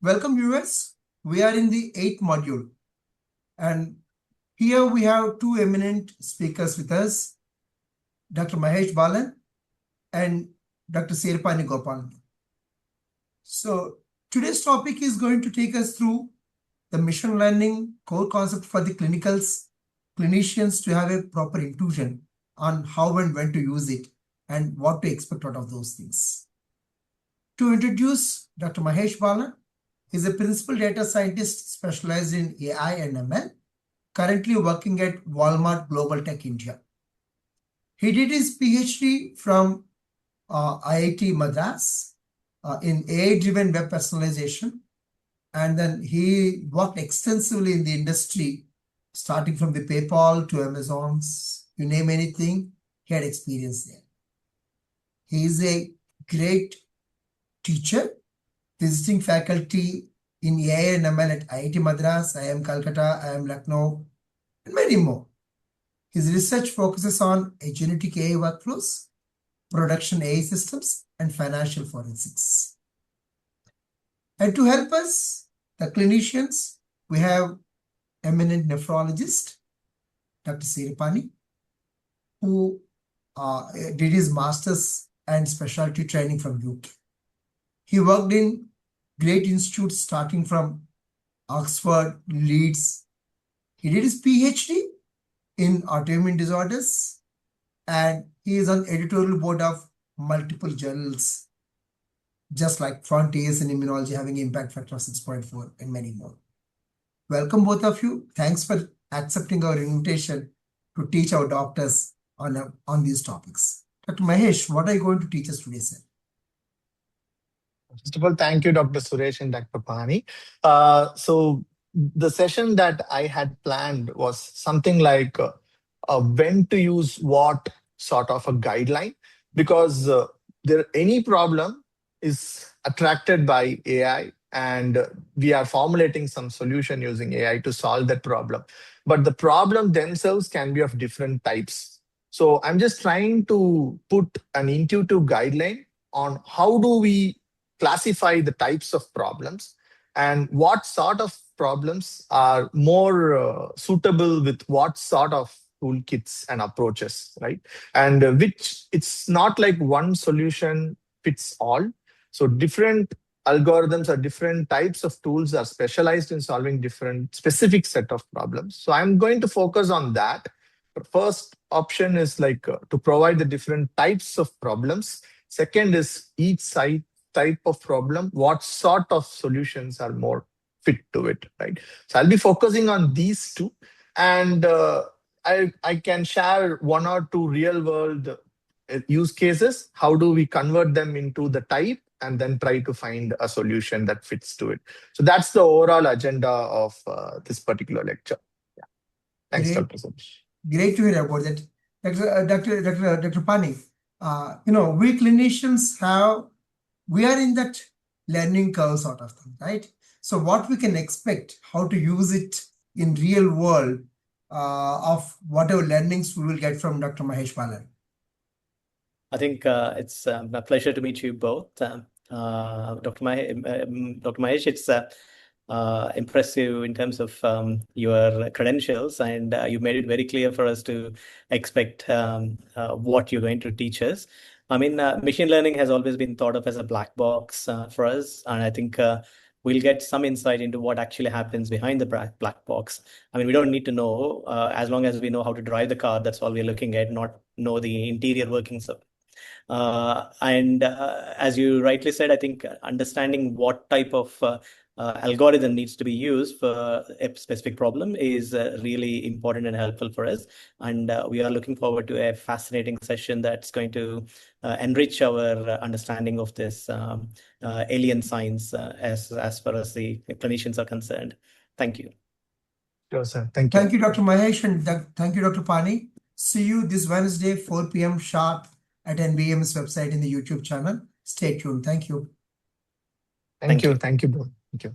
Welcome viewers. We are in the 8th module and here we have two eminent speakers with us, Dr. Mahesh Balan and Dr. Seerapani Gopaluni. So today's topic is going to take us through the machine learning core concept for the clinicians to have a proper intuition on how and when to use it and what to expect out of those things. To introduce Dr. Mahesh Balan, he's a principal data scientist specialized in AI and ML, currently working at Walmart Global Tech India. He did his PhD from IIT Madras in AI-driven web personalization. And then he worked extensively in the industry, starting from the PayPal to Amazon's, you name anything, he had experience there. He is a great teacher, visiting faculty in AI and ML at IIT Madras, IIM Calcutta, IIM Lucknow, and many more. His research focuses on agentic AI workflows, production AI systems, and financial forensics. And to help us, the clinicians, we have eminent nephrologist, Dr. Seerapani, who did his master's and specialty training from UK. He worked in great institutes starting from Oxford, Leeds. He did his PhD in autoimmune disorders and he is on editorial board of multiple journals, just like Frontiers in Immunology having impact factor of 6.4 and many more. Welcome both of you. Thanks for accepting our invitation to teach our doctors on these topics. Dr. Mahesh, what are you going to teach us today, sir? First of all, thank you, Dr. Suresh and Dr. Pani. So the session that I had planned was something like when to use what sort of a guideline, because any problem is attracted by AI and we are formulating some solution using AI to solve that problem. But the problem themselves can be of different types. So I'm just trying to put an intuitive guideline on how do we classify the types of problems and what sort of problems are more suitable with what sort of toolkits and approaches, right? And which it's not like one solution fits all. So different algorithms or different types of tools are specialized in solving different specific set of problems. So I'm going to focus on that. The first option is like to provide the different types of problems. Second is each type of problem, what sort of solutions are more fit to it, right? So I'll be focusing on these two, and I can share one or two real world use cases. How do we convert them into the type and then try to find a solution that fits to it? So that's the overall agenda of this particular lecture. Yeah. Thanks, Great. Dr. Suresh. Great to hear about that. Dr. Pani, we clinicians we are in that learning curve sort of thing, right? So what we can expect, how to use it in real world of whatever learnings we will get from Dr. Mahesh Balan. I think it's a pleasure to meet you both. Dr. Mahesh, it's impressive in terms of your credentials, and you made it very clear for us to expect what you're going to teach us. I mean, machine learning has always been thought of as a black box for us, and I think we'll get some insight into what actually happens behind the black box. I mean, we don't need to know, as long as we know how to drive the car, that's all we're looking at, not know the interior workings of it. As you rightly said, I think understanding what type of algorithm needs to be used for a specific problem is really important and helpful for us. And we are looking forward to a fascinating session that's going to enrich our understanding of this alien science as far as the clinicians are concerned. Thank you. Sure, sir. Thank you. Thank you, Dr. Mahesh, and thank you, Dr. Pani. See you this Wednesday, 4 p.m. sharp at NBM's website in the YouTube channel. Stay tuned. Thank you. Thank you. Thank you, bro. Thank you.